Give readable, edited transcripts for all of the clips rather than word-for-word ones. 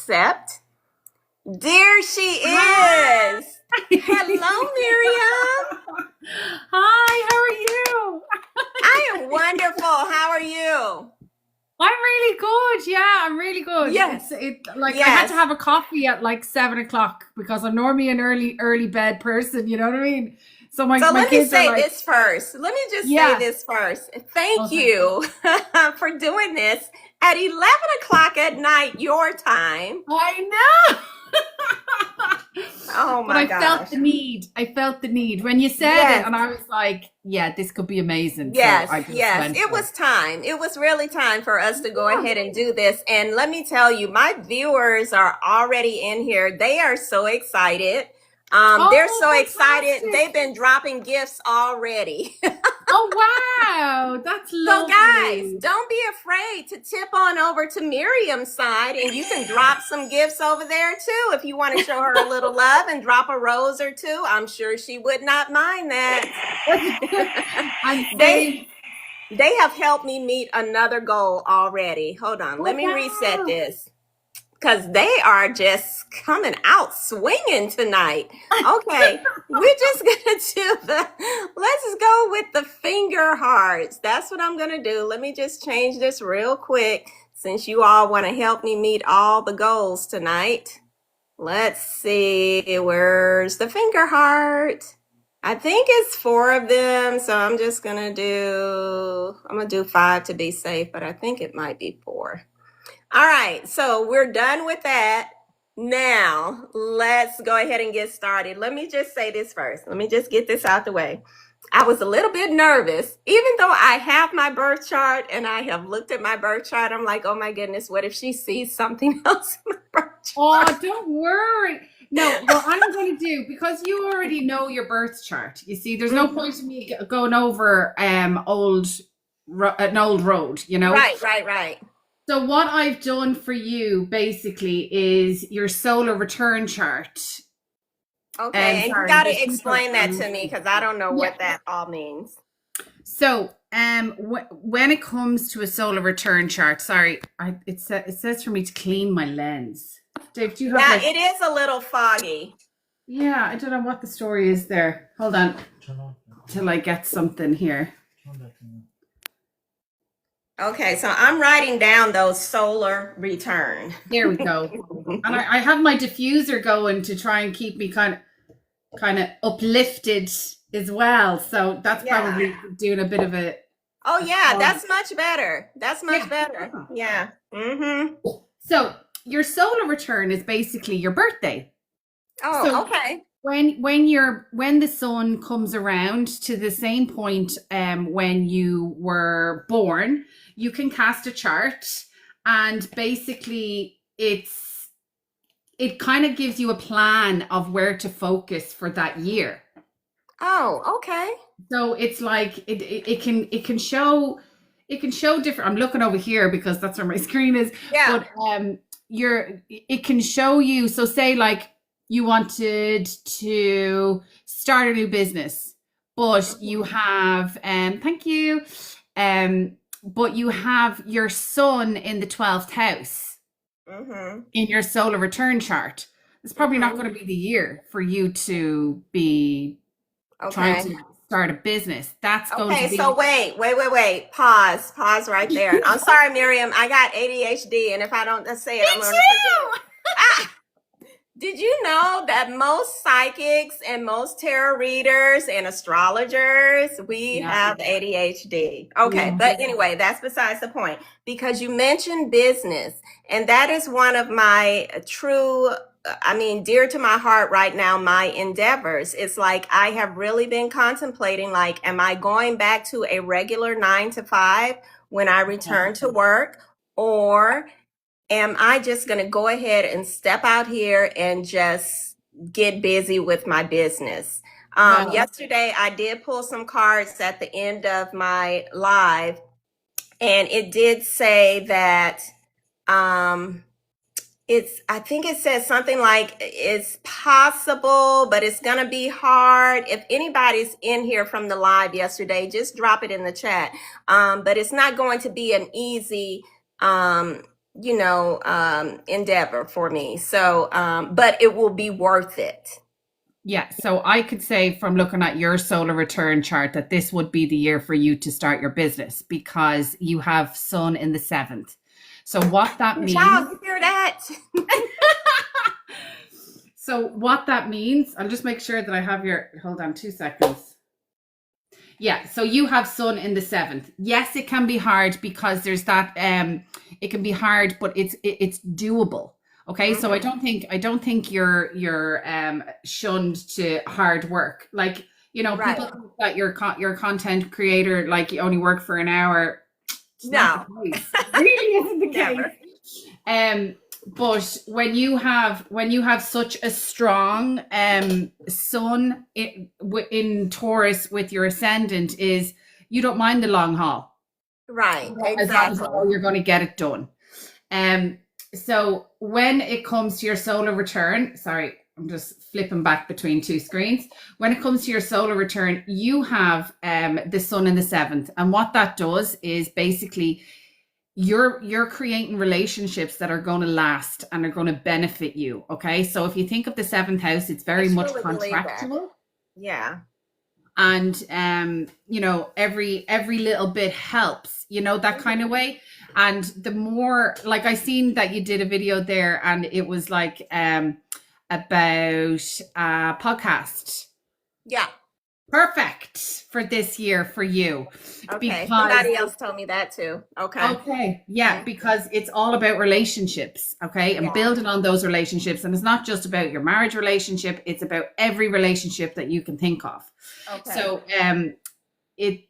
accept? There she Hi. is. Hello, Miriam. Hi, how are you? I am wonderful. How are you? I'm really good. Yeah, I'm really good. It's Yes. it like I had to Yes. have a coffee at like 7 o'clock because I'm normally an early bed person, you know what I mean? So my, So my let me kids are say like, this first. Let me just say yeah. this first. Thank Oh, thank you. you for doing this at 11 o'clock at night, your time. I know. Oh But my I felt gosh. the need. I felt the need when you said it, Yes. and I was like, yeah, this could be amazing. So I Yes, just yes. went It for it. was time. It was really time for us to go Yeah. ahead and do this. And let me tell you, my viewers are already in here. They are so excited. They're Oh, so excited. They've fantastic. been dropping gifts already. Oh, wow. That's So, guys, lovely. don't be afraid to tip on over to Miriam's side and you can drop some gifts over there too if you want to show her a little love and drop a rose or two. I'm sure she would not mind that. And they same. they have helped me meet another goal already. Hold on, let Oh, me reset wow. this because they are just coming out swinging tonight. Okay, we're just gonna do let's go with the finger hearts. That's what I'm gonna do. Let me just change this real quick since you all want to help me meet all the goals tonight. Let's see, where's the finger heart? I think it's four of them, so I'm gonna do five to be safe, but I think it might be four. All right, so we're done with that. Now, let's go ahead and get started. Let me just say this first. Let me just get this out the way. I was a little bit nervous, even though I have my birth chart and I have looked at my birth chart. I'm like, oh my goodness, what if she sees something else in my birth chart? Oh, don't worry. No, what I'm going to do, because you already know your birth chart, you see, there's no Mhm. point in me going over an old road, you know? Right, right, right. So what I've done for you basically is your solar return chart. Okay, and you Sorry, got your to central. explain that to me because I don't know Yeah. what that all means. So, when it comes to a solar return chart, sorry, it says for me to clean my lens. Dave, do you have Yeah, like? it is a little foggy. Yeah, I don't know what the story is there. Hold on, till I get something here. Okay, so I'm writing down those solar return. There we go. And I have my diffuser going to try and keep me kind of uplifted as well. So that's Yeah. probably doing a bit of Oh, a yeah, fog. that's much better. That's much Yeah. better. Yeah. Mm-hmm. So your solar return is basically your birthday. Oh, So okay. when the sun comes around to the same point when you were born, you can cast a chart, and basically it kind of gives you a plan of where to focus for that year. Oh, okay. So it's like it can show different. I'm looking over here because that's where my screen is, Yeah. but it can show you. So say like you wanted to start a new business, but you Mm-hmm. have thank you, but you have your sun in the 12th house Mm-hmm. in your solar return chart. It's probably not Mm-hmm. going to be the year for you to be trying Okay. to start a business. That's going to Okay, so be. wait. Pause right there. I'm sorry, Miriam. I got ADHD, and if I don't say Me it, I'm going to forget it. too. Ah, did you know that most psychics and most tarot readers and astrologers, we Yeah. have ADHD? Okay, Yeah. but anyway, that's besides the point because you mentioned business, and that is one of my true, I mean, dear to my heart right now, my endeavors. It's like I have really been contemplating like, am I going back to a regular 9 to 5 when I return to work? Or am I just going to go ahead and step out here and just get busy with my business? Well, Yesterday, I did pull some cards at the end of my live, and it did say that um, I think it says something like it's possible, but it's going to be hard. If anybody's in here from the live yesterday, just drop it in the chat. But it's not going to be an easy um, endeavor for me. So, but it will be worth it. Yeah, so I could say from looking at your solar return chart that this would be the year for you to start your business because you have Sun in the seventh. So what that Did means, y'all hear that? so what that means, I'll just make sure that I have your, hold on 2 seconds. Yeah, so you have Sun in the seventh. Yes, it can be hard because there's that it can be hard, but it's doable. Okay, so I don't think you're shunned to hard work. Like, Right. people think that your content creator, like you only work for an hour. It's not No, the case. It really isn't the never. case. But when you have such a strong sun in Taurus with your ascendant, is you don't mind the long haul, Right, as long as exactly. you're going to get it done. So when it comes to your solar return, sorry, I'm just flipping back between two screens. When it comes to your solar return, you have the sun in the seventh, and what that does is basically you're creating relationships that are going to last and are going to benefit you. Okay, so if you think of the seventh house, it's I very much truly believe that. contractual, Yeah. and every little bit helps, that kind of way. And the more, like, I seen that you did a video there and it was like about a podcast. Yeah. Perfect for this year for you. Okay. Because Somebody else told me that too. okay, yeah, because it's all about relationships, okay, and Yeah. building on those relationships. And it's not just about your marriage relationship, it's about every relationship that you can think of. Okay. So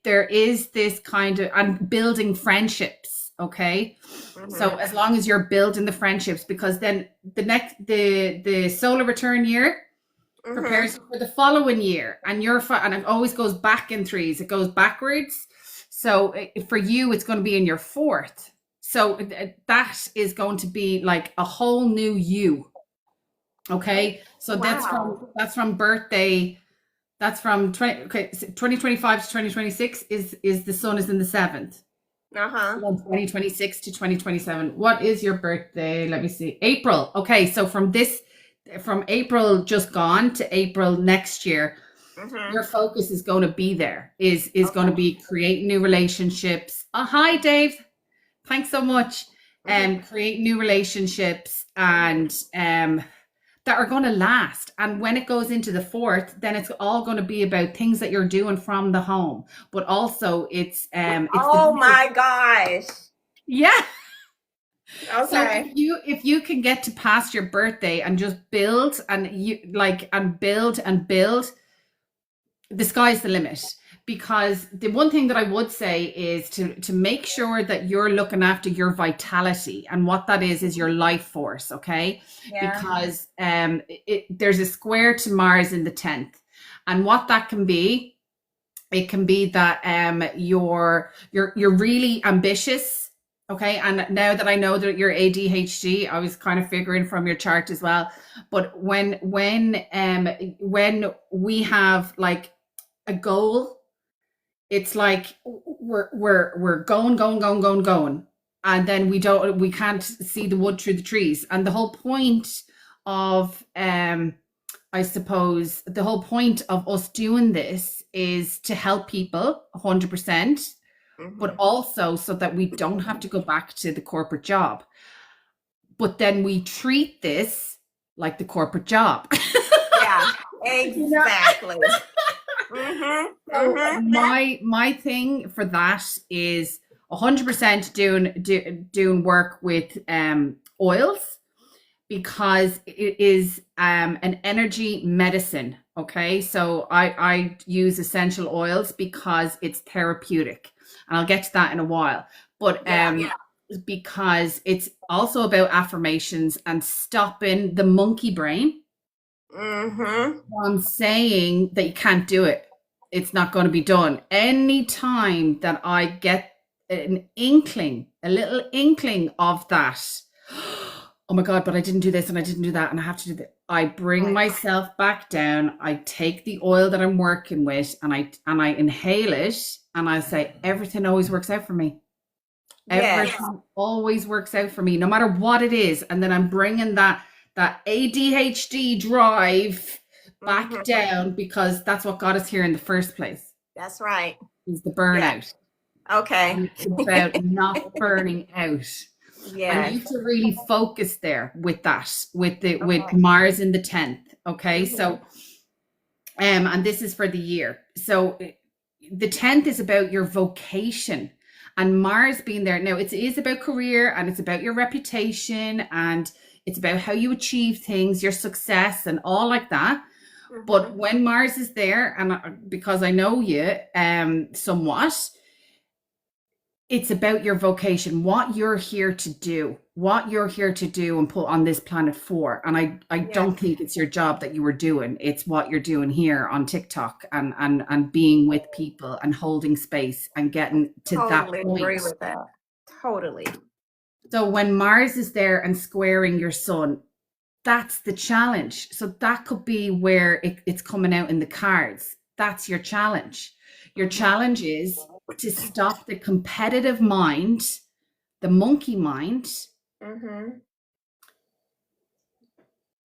there is this kind of, and building friendships, okay. So as long as you're building the friendships, because then the solar return year prepares you for the following year, and and it always goes back in threes, it goes backwards. So for you, it's going to be in your fourth. So that is going to be like a whole new you. Okay. So Wow. that's from birthday. That's from 2025 to 2026 is the sun is in the seventh. Uh-huh. 2026 to 2027. What is your birthday? Let me see. April. Okay. So from April just gone to April next year, your focus is going to be there, is going to be creating new relationships. Oh, hi, Dave. Thanks so much. Create new relationships and that are going to last. And when it goes into the fourth, then it's all going to be about things that you're doing from the home. But also it's Oh my gosh. yeah. Okay. So if you can get to past your birthday and just build and build and build, the sky's the limit. Because the one thing that I would say is to make sure that you're looking after your vitality, and what that is your life force, okay? Yeah. Because there's a square to Mars in the 10th, and what that can be, it can be that you're really ambitious, okay? And now that I know that you're ADHD, I was kind of figuring from your chart as well. But when we have like a goal, it's like we're going, and then we can't see the wood through the trees. And the whole point of I suppose the whole point of us doing this is to help people 100%, but also so that we don't have to go back to the corporate job. But then we treat this like the corporate job. Yeah, exactly. So my thing for that is 100% doing work with oils, because it is an energy medicine. Okay, so I use essential oils because it's therapeutic, and I'll get to that in a while. But because it's also about affirmations and stopping the monkey brain from saying that you can't do it. It's not going to be done. Anytime that I get a little inkling of that, oh my God, but I didn't do this and I didn't do that and I have to do that, I bring myself back down. I take the oil that I'm working with and I inhale it, and I say, everything always works out for me. Yes. Everything always works out for me, no matter what it is. And then I'm bringing that ADHD drive back Hmm. down because that's what got us here in the first place, That's right. is the Yeah. burnout. Okay. And it's about not burning out. And Yes. you to really focus there with that, with Okay. Mars in the 10th. Okay. So Hmm. and this is for the year. So the 10th is about your vocation and Mars being there. Now, it is about career and it's about your reputation and it's about how you achieve things, your success, and all like that. But Hmm. when Mars is there, and because I know you somewhat, it's about your vocation, what you're here to do, what you're here to do and put on this planet for. And I Yeah. don't think it's your job that you were doing. It's what you're doing here on TikTok and being with people and holding space and getting to that Totally agree point. with that. Totally. So when Mars is there and squaring your sun, that's the challenge. So that could be where it's coming out in the cards. That's your challenge. Your Hmm. challenge is to stop the competitive mind, the monkey mind, Hmm.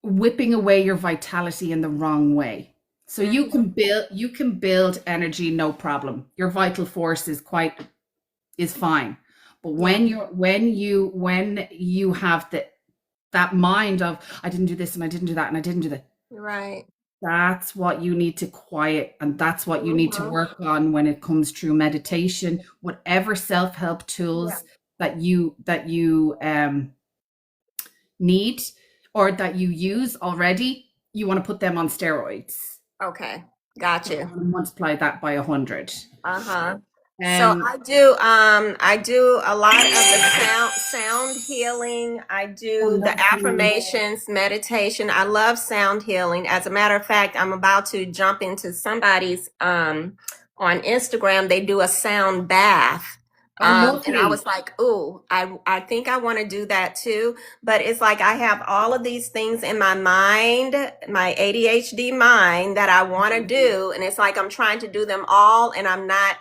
whipping away your vitality in the wrong way. So Hmm. you can build energy, no problem. Your vital force is fine. But Yeah. when you have that mind of I didn't do this and I didn't do that and I didn't do that, Right. that's what you need to quiet and that's what you need to Hmm. work on when it comes through meditation, whatever self-help Yeah. tools that you need or that you use already, you want to put them on steroids. Okay. Got So you you. want to multiply that by 100. Uh-huh. So Um, I do a lot of the sound healing. I oh, do the lovely. affirmations, meditation. I love sound healing. As a matter of fact, I'm about to jump into somebody's on Instagram. They do a sound bath. Oh, And I lovely. was like, ooh, I think I want to do that too. But it's like I have all of these things in my mind, my ADHD mind that I want to do. And it's like I'm trying to do them all and I'm not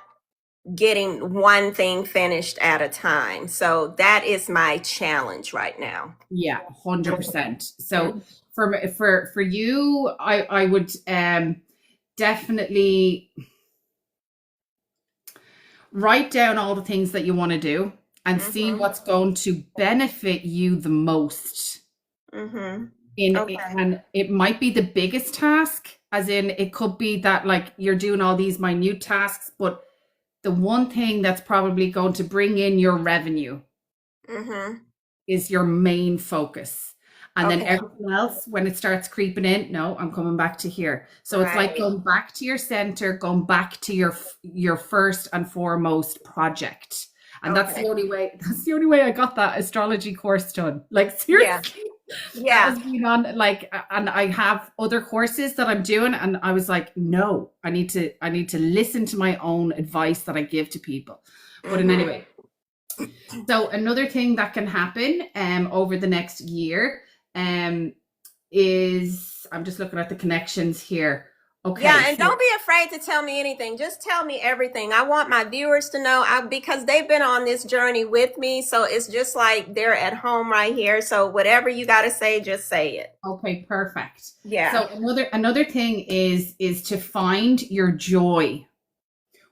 getting one thing finished at a time. So that is my challenge right now. Yeah, 100%. So Mhm. for you, I would definitely write down all the things that you want to do and see Mhm. what's going to benefit you the most Mhm. in it. Okay. And it might be the biggest task, as in it could be that like you're doing all these minute tasks, but the one thing that's probably going to bring in your revenue Mhm. is your main focus. And then Okay. everything else, when it starts creeping in, no, I'm coming back to here. So it's like Right. going back to your center, going back to your first and foremost project. And that's the Okay. only way, that's the only way I got that astrology course done. Like Yeah. seriously, that Yeah. has been on like, and I have other courses that I'm doing. And I was like, no, I need to listen to my own advice that I give to people. But in any Mhm. way, so another thing that can happen over the next year um, is I'm just looking at the connections here. Okay, Yeah, and so don't be afraid to tell me anything. Just tell me everything. I want my viewers to know because they've been on this journey with me. So it's just like they're at home right here. So whatever you got to say, just say it. okay, perfect. Yeah. So another thing is to find your joy.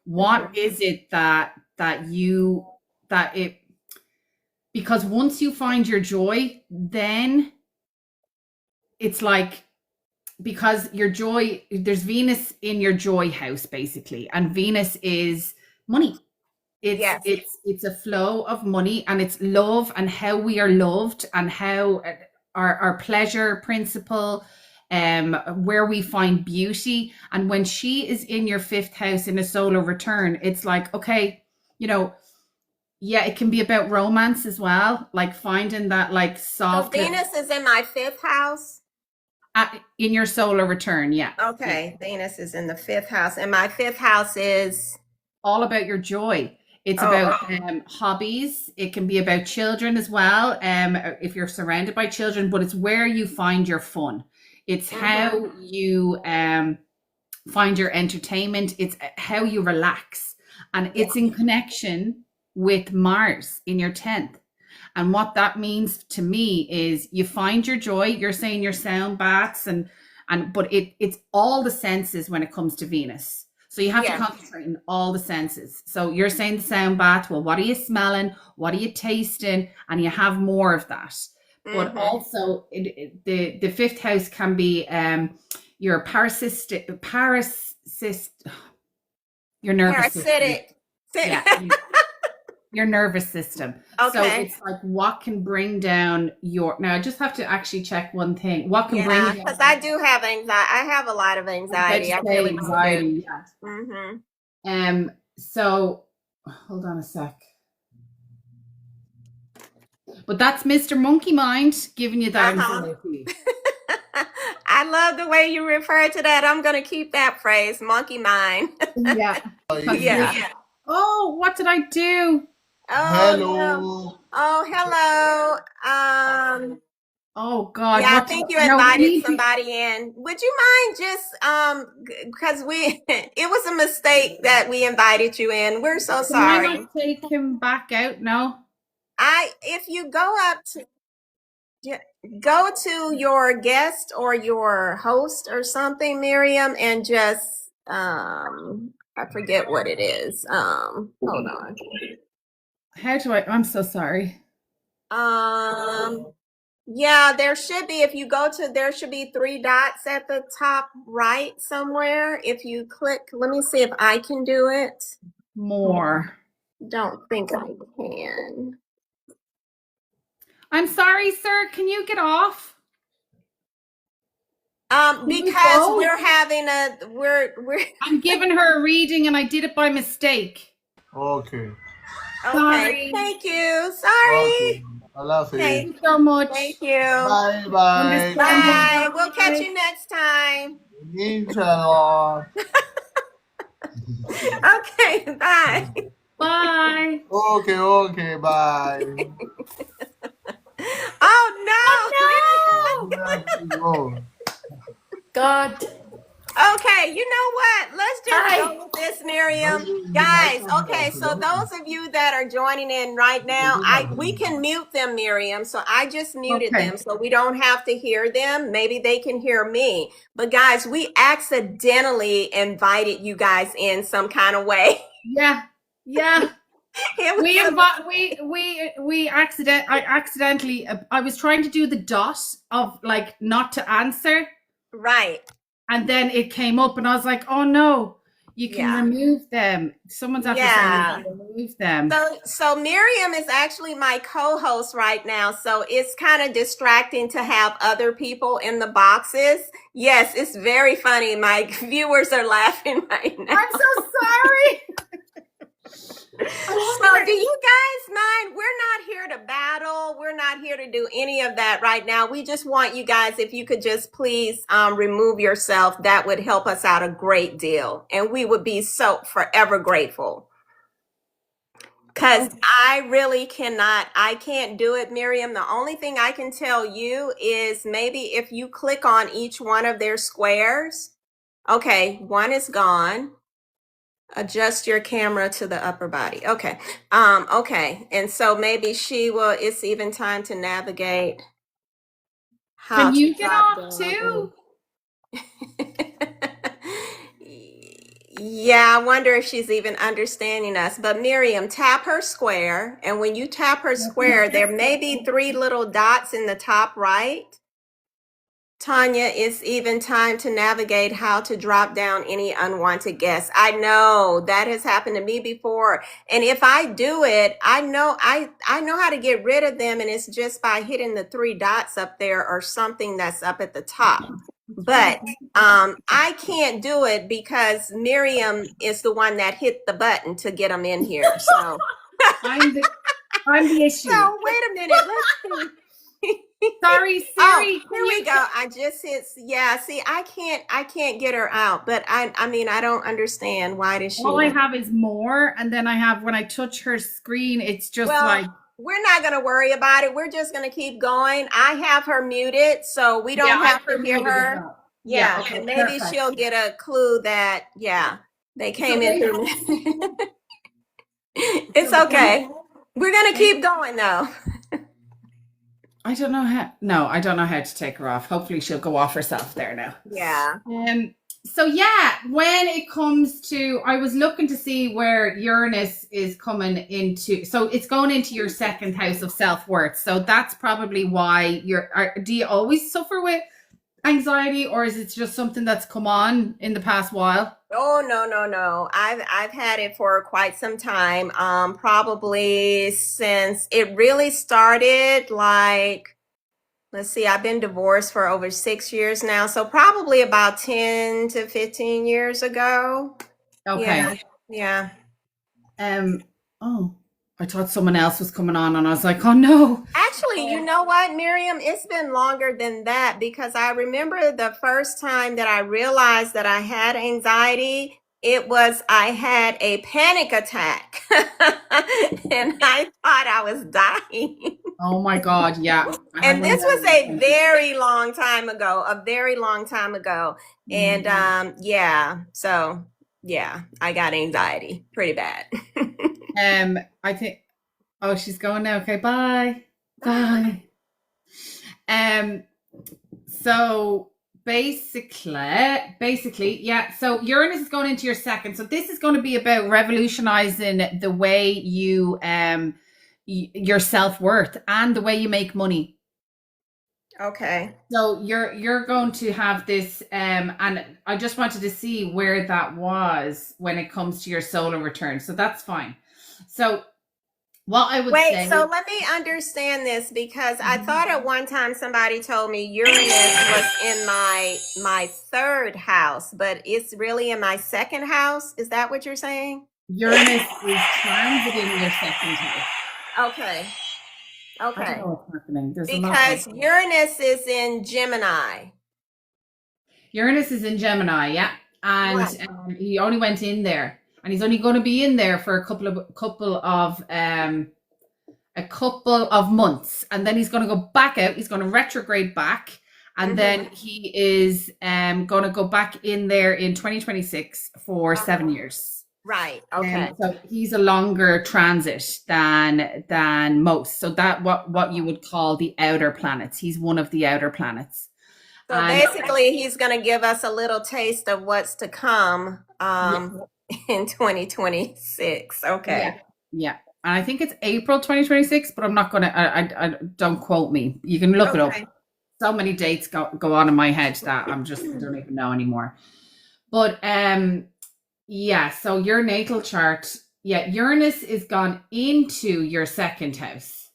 What Mhm. is it that you that it because once you find your joy, then it's like because your joy there's Venus in your joy house basically, and Venus is money. it's Yes. it's it's a flow of money and it's love and how we are loved and how our pleasure principle where we find beauty. And when she is in your fifth house in a solar return, it's like okay, you know, yeah, it can be about romance as well, like finding that like So soft little Venus is in my fifth house. in your solar return. Yeah, yeah, Okay. Venus is in the fifth house. And my fifth house is, all about your joy. It's oh, about hobbies. It can be about children as well. If you're surrounded by children, but it's where you find your fun. It's mm-hmm. how you find your entertainment. It's how you relax, and Yeah. it's in connection. with Mars in your 10th. And what that means to me is you find your joy. You're saying your sound baths but it's all the senses when it comes to Venus. So you have to Yeah. concentrate on all the senses. So you're saying the sound bath. Well, what are you smelling? What are you tasting? And you have more of that. But also, the fifth house can be your your nervous system. Parasitic. Yeah. Your nervous system. Okay. So it's like what can bring down your. Now I just have to actually check one thing. What can bring down? Because I do have anxiety. I have a lot of anxiety. I really anxiety. Yeah. So hold on a sec. But that's Mr. Monkey Mind giving you that anxiety. I love the way you refer to that. I'm going to keep that phrase, monkey mind. Yeah. Yeah. Oh, what did I do? Oh, Hello. no. Oh, hello. Oh God. Yeah, I think you invited somebody in. Would you mind just because it was a mistake that we invited you in. We're so sorry. Can I not take him back out? No. If you go to your guest or your host or something, Miriam, and just I forget what it is. Hold on. How do I'm so sorry. Yeah, there should be, there should be 3 dots at the top right somewhere. If you click, let me see if I can do it. More. Don't think I can. I'm sorry, sir. Can you get off? Because we're I'm giving her a reading and I did it by mistake. Okay. Okay. Thank you. Sorry. Okay. I love you. Thank you so much. Thank you. Bye bye. Bye. We'll catch you next time. Inshallah. Okay. Bye. Bye. Okay. Bye. Oh no. Oh. God. Okay, you know what? Let's just go with this, Miriam. Guys, okay, so those of you that are joining in right now, we can mute them, Miriam. So I just muted them so we don't have to hear them. Maybe they can hear me. But guys, we accidentally invited you guys in some kind of way. Yeah. I was trying to do the dot of like not to answer. Right. And then it came up and I was like, oh no, you can remove them. Someone's after saying remove them. So Miriam is actually my co-host right now. So it's kind of distracting to have other people in the boxes. Yes, it's very funny. My viewers are laughing right now. I'm so sorry. So do you guys mind? We're not here to battle. We're not here to do any of that right now. We just want you guys, if you could just please remove yourself, that would help us out a great deal. And we would be so forever grateful. Because I can't do it, Miriam. The only thing I can tell you is maybe if you click on each one of their squares. Okay, one is gone. Adjust your camera to the upper body. Okay. Okay. And so maybe it's even time to navigate. Can you get off too? Yeah, I wonder if she's even understanding us. But Miriam, tap her square. And when you tap her square, there may be 3 little dots in the top right. Tonya, it's even time to navigate how to drop down any unwanted guests. I know that has happened to me before. And if I do it, I know how to get rid of them. And it's just by hitting the 3 dots up there or something that's up at the top. But I can't do it because Miriam is the one that hit the button to get them in here. So I'm the issue. So wait a minute. Let's see. Sorry, Siri. Oh, here we go. I just hit. Yeah. See, I can't get her out. But I mean, I don't understand why does she. All I have is more, and then I have when I touch her screen, it's just like. We're not going to worry about it. We're just going to keep going. I have her muted, so we don't have to hear her. Yeah. Okay, and maybe she'll get a clue that they came in through. It's okay. We're gonna keep going though. I don't know how. No, I don't know how to take her off. Hopefully, she'll go off herself there now. Yeah. So yeah, when it comes to, I was looking to see where Uranus is coming into. So it's going into your second house of self-worth. So that's probably why do you always suffer with anxiety, or is it just something that's come on in the past while? Oh no, no, no. I've had it for quite some time. Probably since it really started, like, let's see, I've been divorced for over 6 years now, so probably about 10 to 15 years ago. Okay. Yeah. Yeah. Oh, I thought someone else was coming on, and I was like, oh no. Actually, you know what, Miriam? It's been longer than that because I remember the first time that I realized that I had anxiety. It was I had a panic attack and I thought I was dying. Oh my God, yeah. I had And one of this was a those. very long time ago, a very long time ago. And yeah, so yeah, I got anxiety pretty bad. I think. Oh, she's going now. Okay, bye. Bye. Um. So basically, yeah. So Uranus is going into your second. So this is going to be about revolutionizing the way you your self-worth and the way you make money. Okay. So you're going to have this and I just wanted to see where that was when it comes to your solar return. So that's fine. So what I would Wait, say, so let me understand this because I thought at one time somebody told me Uranus was in my third house, but it's really in my second house. Is that what you're saying? Uranus is transiting your second house. Okay. I don't Okay. know what's happening. There's a lot Because of Uranus is in Gemini. Uranus is in Gemini, yeah, and Right. he only went in there, and he's only going to be in there for a couple of months, and then he's going to go back out. He's going to retrograde back, and then he is going to go back in there in 2026 for 7 years. Right. Okay. So he's a longer transit than most. So that what you would call the outer planets. He's one of the outer planets. So And basically, he's going to give us a little taste of what's to come in 2026. Okay. yeah. And I think it's April 2026, but I'm not going to, I don't quote me. You can look it up. So many dates go on in my head that I don't even know anymore. But yeah, so your natal chart, yeah, Uranus is gone into your second house.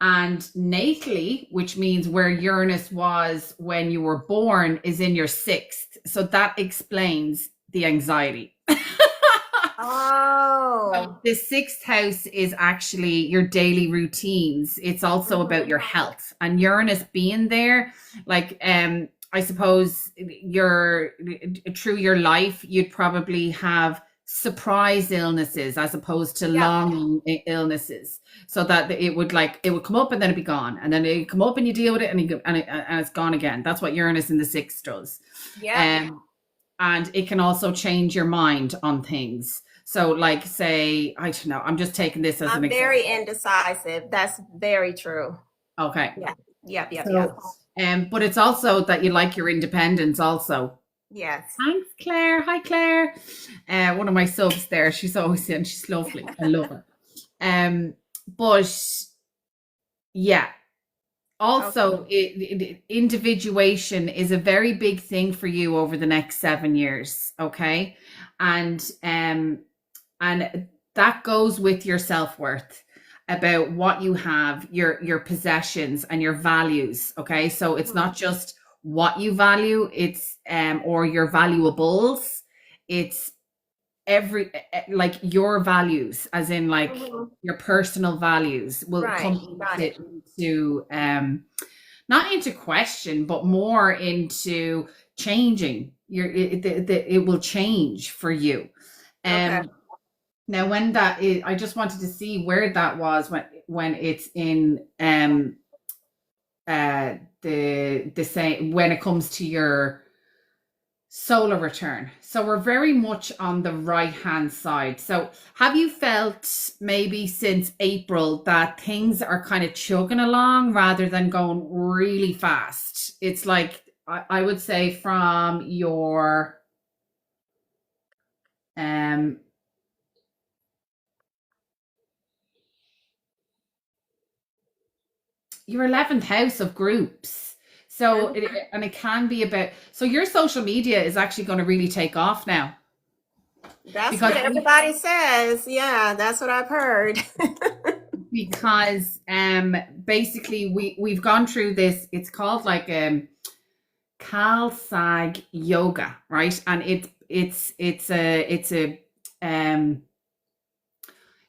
And natally, which means where Uranus was when you were born, is in your sixth. So that explains the anxiety. Oh. So the sixth house is actually your daily routines. It's also about your health. And Uranus being there, like I suppose through your life, you'd probably have surprise illnesses as opposed to long illnesses, so that it would come up and then it'd be gone, and then it come up and you deal with it and it's gone again. That's what Uranus in the sixth does. And it can also change your mind on things. So like, say, I don't know, I'm just taking this as an example. Very indecisive. That's very true. Okay. Yeah. But it's also that you like your independence also. Yes. Thanks, Claire. Hi, Claire. One of my subs there. She's always in. She's lovely. I love her. But yeah. Also, individuation is a very big thing for you over the next 7 years. Okay, and that goes with your self-worth, about what you have, your possessions and your values. Okay, so it's not just what you value, it's or your valuables, it's your values, as in your personal values will come into not into question, but more into changing it will change for you. Now when that is, I just wanted to see where that was when it's in the same, when it comes to your solar return. So we're very much on the right hand side. So have you felt maybe since April that things are kind of chugging along rather than going really fast? It's like I would say from um your 11th house of groups. So and it can be about, so your social media is actually going to really take off now. That's Because what everybody says. Yeah, that's what I've heard. because basically we've gone through this, it's called like Kal Sag yoga, right? And um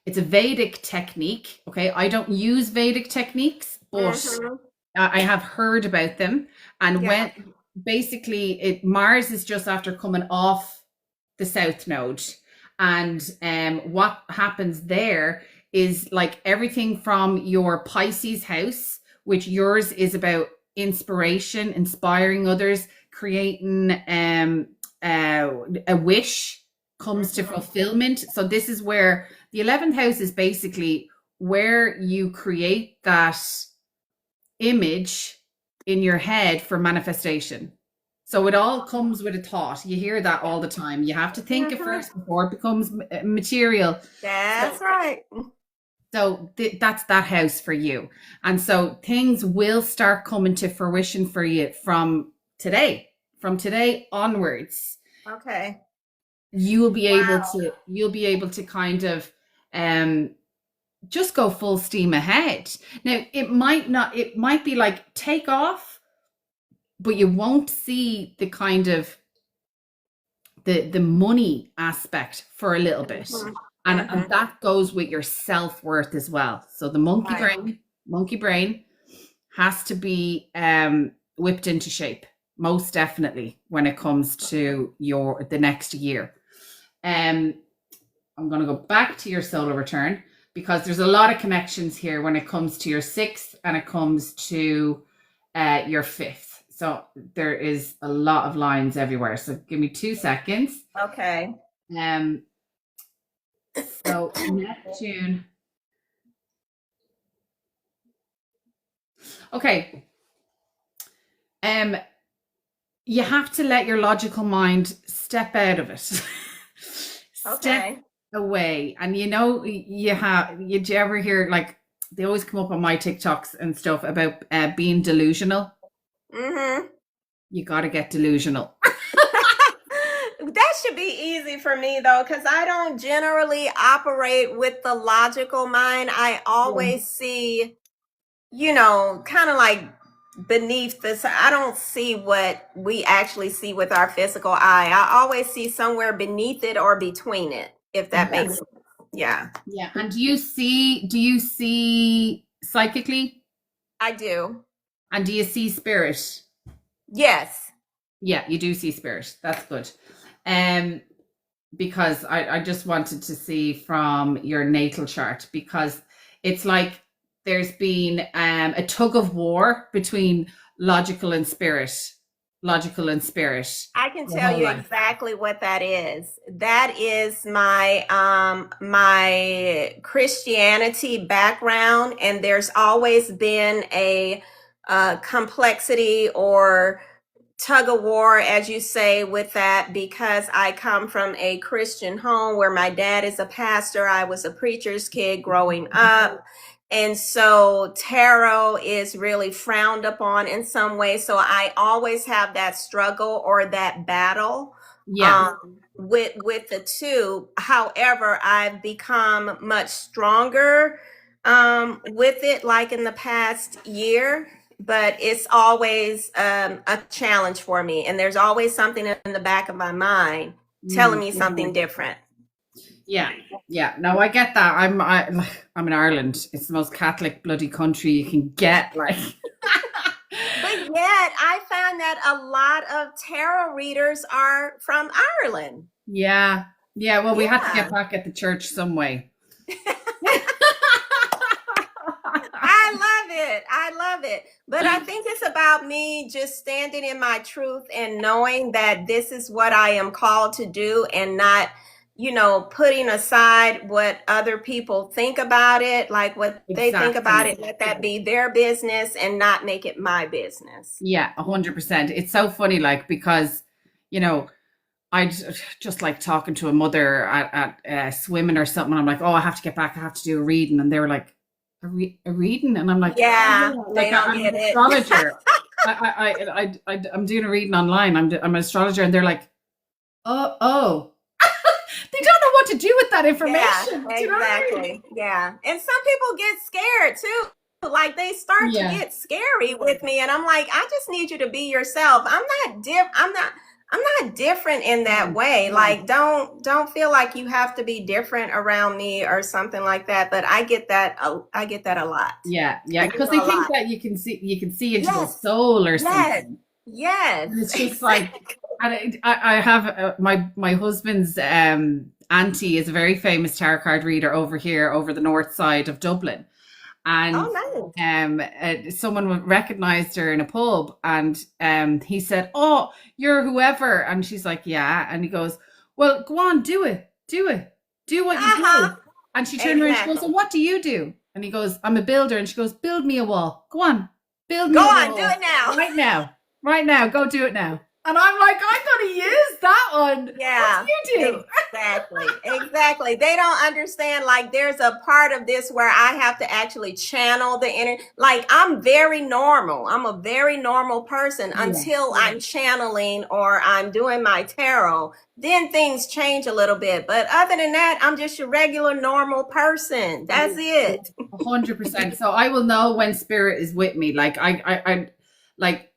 it's a Vedic technique. Okay, I don't use Vedic techniques, but Mhm. I have heard about them. And Yeah. when basically Mars is just after coming off the South Node, and what happens there is like everything from your Pisces house, which yours is about inspiration, inspiring others, creating a wish comes to fulfillment. So this is where the 11th house is basically where you create that image in your head for manifestation. So it all comes with a thought. You hear that all the time. You have to think it first before it becomes material. That's right. So that's that house for you. And so things will start coming to fruition for you from today onwards. Okay. You'll be able to kind of just go full steam ahead. Now it might be like take off, but you won't see the kind of the money aspect for a little bit. Mhm. And that goes with your self-worth as well. So the monkey brain has to be whipped into shape, most definitely, when it comes to the next year. I'm going to go back to your solar return because there's a lot of connections here when it comes to your 6th and it comes to your 5th. So there is a lot of lines everywhere. So give me 2 seconds. Okay. So Neptune. Okay. You have to let your logical mind step out of it. Okay. Step away. And you ever hear, like, they always come up on my TikToks and stuff about being delusional. Mm-hmm. You got to get delusional. That should be easy for me though, because I don't generally operate with the logical mind. I always see, kind of like beneath this. I don't see what we actually see with our physical eye. I always see somewhere beneath it or between it, if that makes sense. Yeah. Yeah. And do you see psychically? I do. And do you see spirit? Yes. Yeah, you do see spirit. That's good. Because I just wanted to see from your natal chart, because it's like there's been a tug of war between logical and spirit. I can tell you exactly what that is. That is my my Christianity background, and there's always been a complexity or tug of war, as you say, with that, because I come from a Christian home where my dad is a pastor. I was a preacher's kid growing up. And so tarot is really frowned upon in some way. So I always have that struggle or that battle with the two. However, I've become much stronger with it, like in the past year, but it's always a challenge for me. And there's always something in the back of my mind telling me something different. Yeah. No, I get that. I'm in Ireland. It's the most Catholic bloody country you can get. Like, but yet I find that a lot of tarot readers are from Ireland. Yeah. Well, we had to get back at the church some way. I love it. I love it. But I think it's about me just standing in my truth and knowing that this is what I am called to do and not, putting aside what other people think about it, like what they think about Exactly. it, let that be their business and not make it my business. Yeah, 100%. It's so funny, like, because, you know, I just like talking to a mother at swimming or something. I'm like, oh, I have to get back. I have to do a reading. And they were like, a reading? And I'm like, Yeah, oh, yeah. they Like, don't I'm get an it. astrologer. I'm doing a reading online. I'm an astrologer. And they're like, oh. They don't know what to do with that Yeah, information. Do you know what I mean? exactly. Yeah. And some people get scared too. Like they start to Yeah. get scary with me and I'm like, I just need you to be yourself. I'm not different in that way. Like don't feel like you have to be different around me or something like that, but I get that a lot. Yeah, I yeah. get Because it they a think lot. that you can see into their Yes. soul or Yes. something. Yes. And it's just like, Exactly. and I have my husband's auntie is a very famous tarot card reader over here, over the north side of Dublin, and Oh, someone recognized her in a pub, and he said, "Oh, you're whoever," and she's like, "Yeah," and he goes, "Well, go on, do what you nice. do," and she turned around, she goes, "And Exactly. what do you do?" And he goes, "I'm a builder," and she goes, "Build me a wall. Go on, build Go me a on, do wall it now. right now, go do it now." And I'm like, I'm gonna use that one. What Yeah, do you do? exactly. Exactly. They don't understand like there's a part of this where I have to actually channel the inner like I'm very normal. I'm a very normal person Yeah, until I'm channeling or I'm doing my tarot. Then things change a little bit. But other than that, I'm just your regular normal person. That's it. 100%. So I will know when spirit is with me. Like like.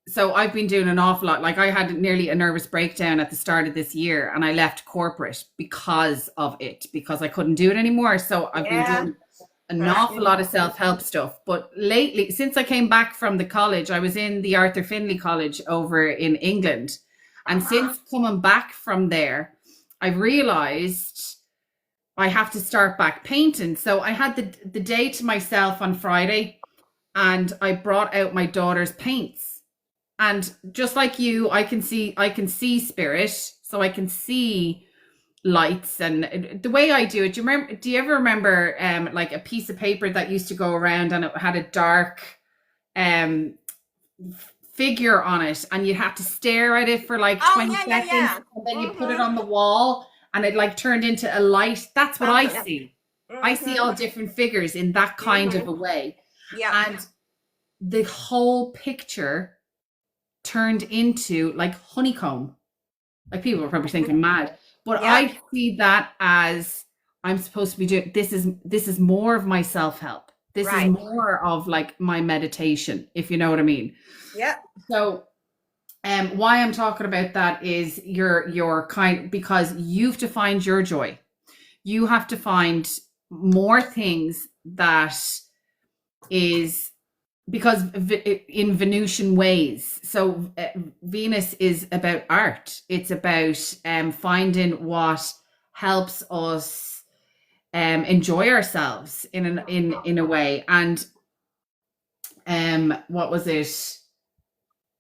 So I've been doing an awful lot. Like I had nearly a nervous breakdown at the start of this year, and I left corporate because of it, because I couldn't do it anymore. So I've been Yeah. doing an Trust awful me. lot of self-help stuff. But lately, since I came back from the college, I was in the Arthur Findlay College over in England. And Uh-huh. since coming back from there, I realized I have to start back painting. So I had the day to myself on Friday, and I brought out my daughter's paints. And just like you, I can see spirit, so I can see lights. And the way I do it, do you ever remember like a piece of paper that used to go around and it had a dark um figure on it, and you have to stare at it for like Oh 20 yeah, yeah, seconds, yeah. and then you put it Mm-hmm. on the wall and it like turned into a light. That's what I Something else. see. I see Mm-hmm. all different figures in that kind of Mm-hmm. a way. Yep. And the whole picture turned into like honeycomb. Like people are probably thinking mad, but Yep. I see that as I'm supposed to be doing this is more of my self-help. This is Right. more of like my meditation, if you know what I mean. Yep. So why I'm talking about that is your kind, because you have to find your joy. You have to find more things that is because in Venusian ways. So Venus is about art. It's about finding what helps us enjoy ourselves in a way. And what was it?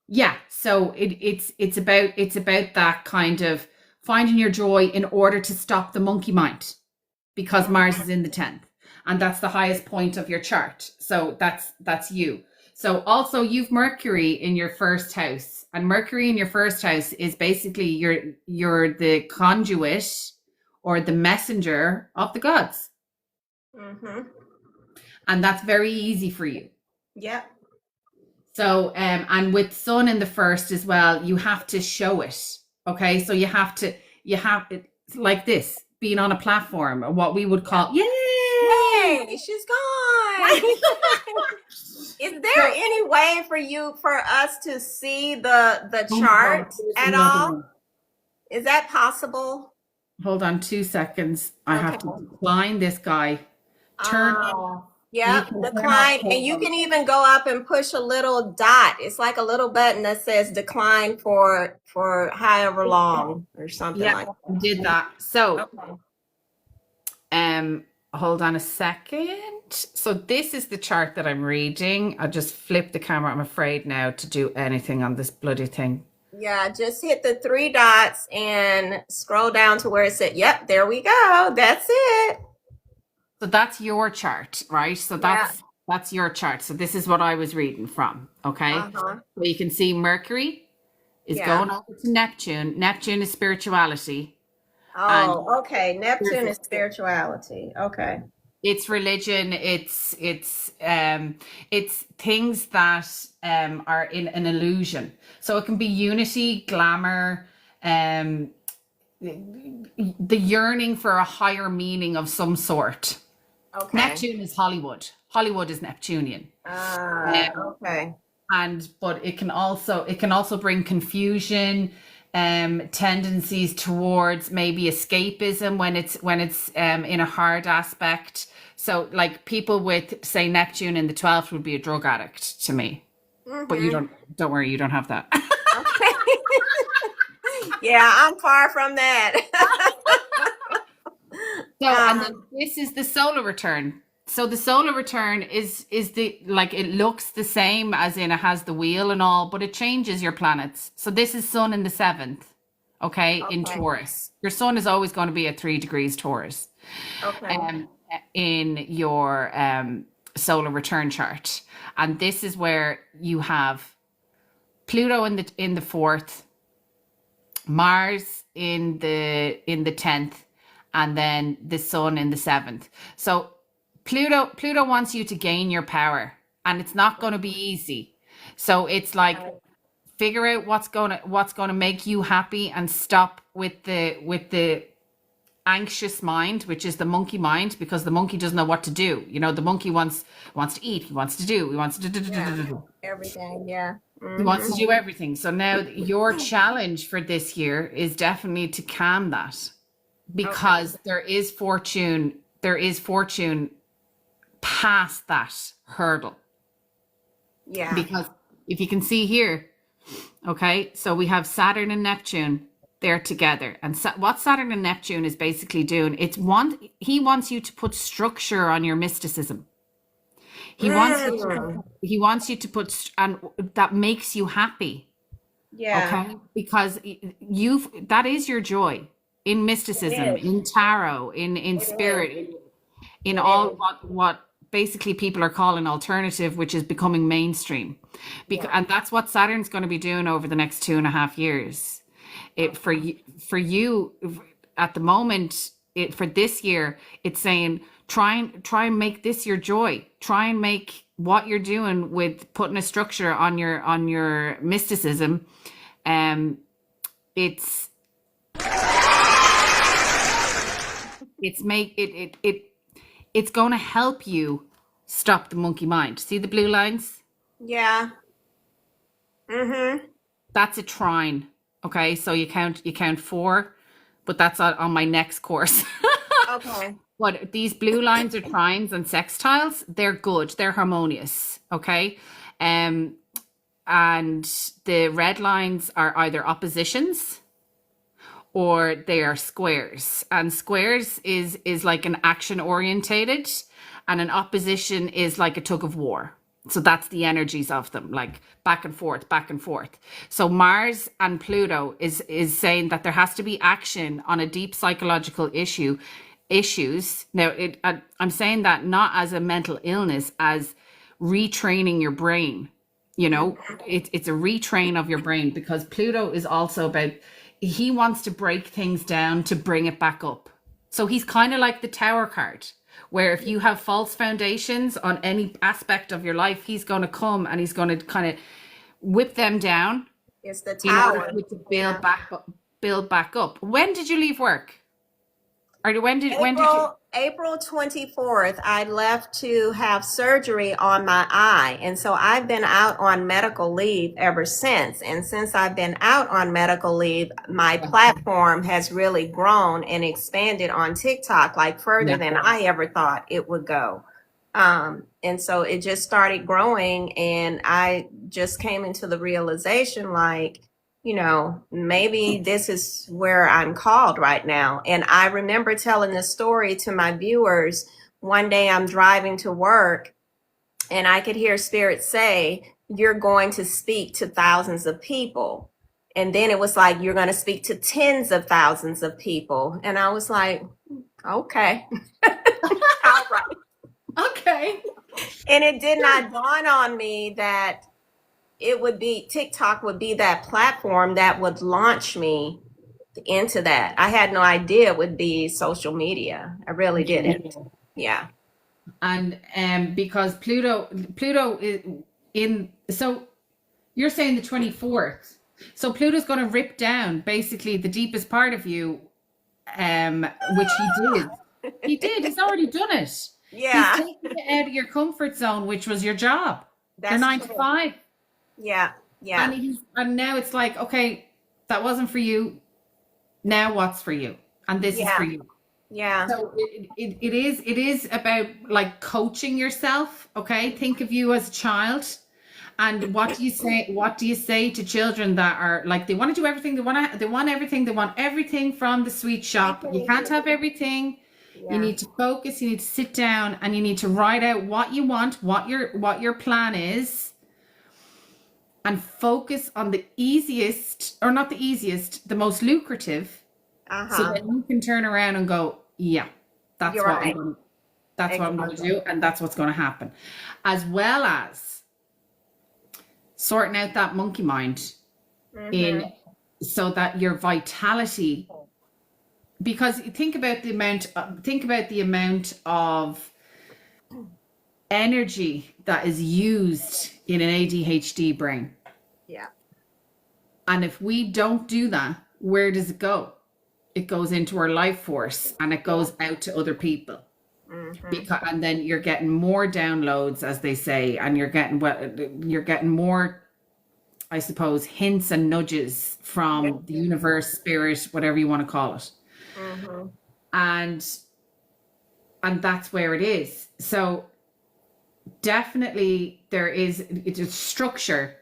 Yeah. So it's about that kind of finding your joy in order to stop the monkey mind, because Mars is in the 10th, and that's the highest point of your chart. So that's you. So also you've Mercury in your first house, and Mercury in your first house is basically you're the conduit or the messenger of the gods, Mm-hmm. and that's very easy for you. Yep. So and with Sun in the first as well, you have to show it. Okay, so you have it like this, being on a platform, or what we would Yep. call yay. Hey, she's gone. Is there So, any way for us to see the oh my God, chart here's at another all? one. Is that possible? Hold on 2 seconds. I Okay. have to decline this guy. Turn off. You Yep, can turn off decline. And you photos. can even go up and push a little dot. It's like a little button that says decline for however long or something Yeah, like I did that. So, that. Okay. um, hold on a second. So this is the chart that I'm reading. I'll just flip the camera. I'm afraid now to do anything on this bloody thing. Yeah, just hit the three dots and scroll down to where it said, yep, there we go. That's it. So that's your chart, right? So Yeah. that's your chart. So this is what I was reading from, okay? Uh-huh. So you can see Mercury is Yeah. going over to Neptune. Neptune is spirituality. And Oh, okay. there's Neptune is spirituality. Okay. it's religion, it's things that are in an illusion. So it can be unity, glamour, the yearning for a higher meaning of some sort. Okay. Neptune is Hollywood. Hollywood is Neptunian. Okay. But it can also bring confusion, tendencies towards maybe escapism when it's in a hard aspect. So like people with say Neptune in the 12th would be a drug addict to me. But you don't worry, you don't have that. Okay. Yeah, I'm far from that. So and then this is the solar return. So the solar return is the like it looks the same as in it has the wheel and all, but it changes your planets. So this is Sun in the 7th, okay, in Taurus. Your Sun is always going to be at 3 degrees Taurus. Okay. In your solar return chart. And this is where you have Pluto in the 4th, Mars in the 10th, and then the Sun in the 7th. So Pluto wants you to gain your power, and it's not going to be easy. So it's like figure out what's going to make you happy and stop with the anxious mind, which is the monkey mind, because the monkey doesn't know what to do. You know, the monkey wants to eat, he wants to do, he wants to do Everything, yeah. he wants to do everything. So now your challenge for this year is definitely to calm that, because there is fortune past that hurdle. Yeah. Because if you can see here, okay, so we have Saturn and Neptune, they're together. And what Saturn and Neptune is basically doing, he wants you to put structure on your mysticism. He wants you to put, and that makes you happy. Yeah. Okay, because that is your joy in mysticism, in tarot, in spirit, in all what basically people are calling alternative, which is becoming mainstream. And that's what Saturn's going to be doing over the next 2.5 years. For you at the moment, for this year, it's saying try and make this your joy. Try and make what you're doing with putting a structure on your mysticism. It's going to help you stop the monkey mind. See the blue lines? Yeah. That's a trine. Okay, so you count 4, but that's on my next course. Okay. But these blue lines are trines and sextiles. They're good. They're harmonious. Okay. And the red lines are either oppositions or they are squares. And squares is like an action orientated, and an opposition is like a tug of war. So that's the energies of them, like back and forth, back and forth. So Mars and Pluto is saying that there has to be action on a deep psychological issues. Now, I'm saying that not as a mental illness, as retraining your brain. You know, it's a retrain of your brain, because Pluto is also about, he wants to break things down to bring it back up. So he's kind of like the Tower card, where if you have false foundations on any aspect of your life, he's going to come and he's going to kind of whip them down. It's the tower. In order to build back up. When did you leave work? Or when did you? April 24th, I left to have surgery on my eye. And so I've been out on medical leave ever since. And since I've been out on medical leave, my platform has really grown and expanded on TikTok, like further than I ever thought it would go. And so it just started growing, and I just came into the realization, like, you know, maybe this is where I'm called right now. And I remember telling this story to my viewers one day I'm driving to work and I could hear Spirit say, "You're going to speak to thousands of people." And then it was like, "You're going to speak to tens of thousands of people." And I was like, okay, all right. Okay. And it did not dawn on me that it would be TikTok would be that platform that would launch me into that. I had no idea it would be social media. I really didn't. Yeah. And because Pluto is in, so you're saying the 24th. So Pluto's going to rip down basically the deepest part of you, which he did. He did. He's already done it. Yeah. He's taken it out of your comfort zone, which was your job, your That's 9 true. to 5. Yeah. Yeah. And now it's like, okay, that wasn't for you. Now what's for you? And this is for you. Yeah. So it is about like coaching yourself. Okay, think of you as a child, and what do you say to children that are like, they want to do everything, they want everything from the sweet shop. You can't have everything. Yeah. You need to focus, you need to sit down, and you need to write out what you want, what your plan is, and focus on the easiest, or not the easiest, the most lucrative. So that you can turn around and go, yeah, that's You're what right. what I'm going to do, and that's what's going to happen. As well as sorting out that monkey mind in, so that your vitality, because think about the amount of energy that is used in an ADHD brain. Yeah. And if we don't do that, where does it go? It goes into our life force, and it goes out to other people. And then you're getting more downloads, as they say, and you're getting more, I suppose, hints and nudges from the universe, spirit, whatever you want to call it. And that's where it is. So definitely it's a structure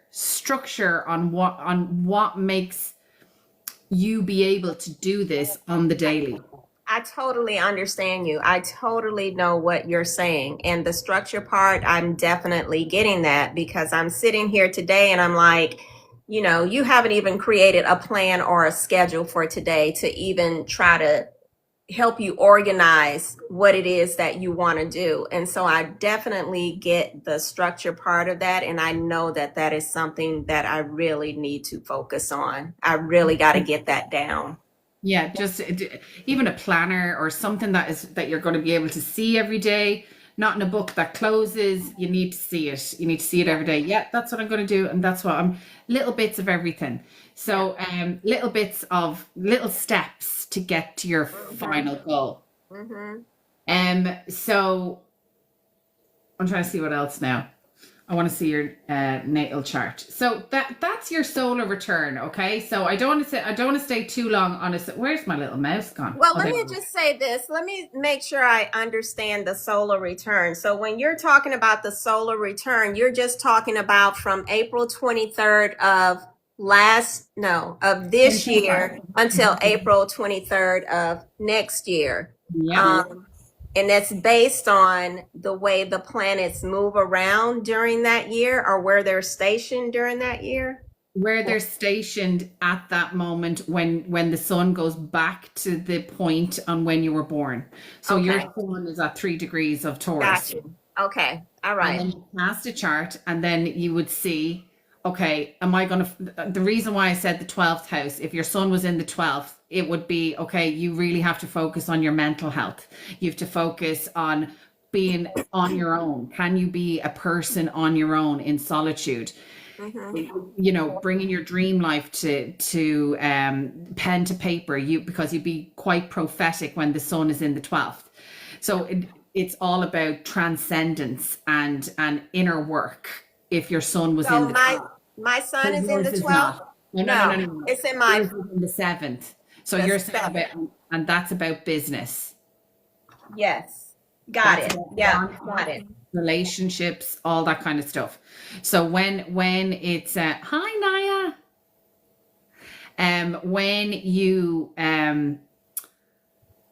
on what makes you be able to do this on the daily. I totally understand you. I totally know what you're saying. And the structure part, I'm definitely getting that, because I'm sitting here today and I'm like, you haven't even created a plan or a schedule for today to even try to help you organize what it is that you want to do. And so I definitely get the structure part of that. And I know that that is something that I really need to focus on. I really got to get that down. Yeah, just even a planner or something that you're going to be able to see every day, not in a book that closes. You need to see it. You need to see it every day. Yeah, that's what I'm going to do. And that's what little bits of everything. So little steps to get to your final goal. So I'm trying to see what else now. I want to see your natal chart. So that's your solar return, okay? So I don't want to stay too long on it. Where's my little mouse gone? Well, let me just say this. Let me make sure I understand the solar return. So when you're talking about the solar return, you're just talking about from April 23rd of this year until April 23rd of next year. Yeah. And that's based on the way the planets move around during that year, or where they're stationed during that year? Where they're stationed at that moment when the sun goes back to the point on when you were born. So your sun is at 3 degrees of Taurus. Gotcha. Okay. All right. And then you cast a chart, and then you would see, okay, the reason why I said the 12th house, if your sun was in the 12th, it would be, okay, you really have to focus on your mental health. You have to focus on being on your own. Can you be a person on your own in solitude? Bringing your dream life to pen to paper, because you'd be quite prophetic when the sun is in the 12th. So it's all about transcendence and inner work. If your sun was in the 12th. My sun is in the 12th? No. It's in the 7th. So you're saying about, and that's about business. Yes. Got it. Yeah. Got it. Relationships, all that kind of stuff. So when it's hi Naya, when you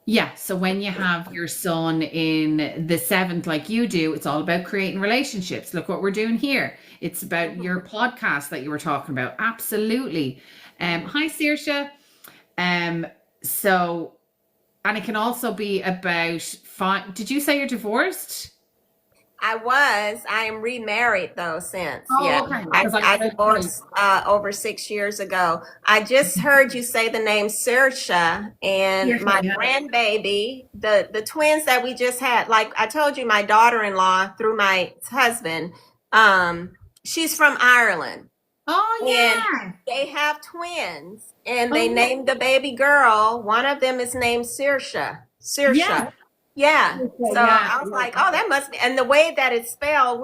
Yeah, so when you have your son in the seventh, like you do, it's all about creating relationships. Look what we're doing here. It's about your podcast that you were talking about. Absolutely. Hi, Saoirse. Um, so, and it can also be about did you say you're divorced? I am remarried though since. Yeah. Oh, okay. Because I I sorry. divorced over 6 years ago. I just heard you say the name Saoirse, and Saoirse, my yeah. grandbaby, the twins that we just had, like I told you, my daughter-in-law through my husband, um, she's from Ireland. Oh, And yeah. they have twins, and they Oh, named the baby girl. One of them is named Saoirse. yeah. Saoirse. Yeah. So Yeah. I was like, oh, that must be. And the way that it's spelled,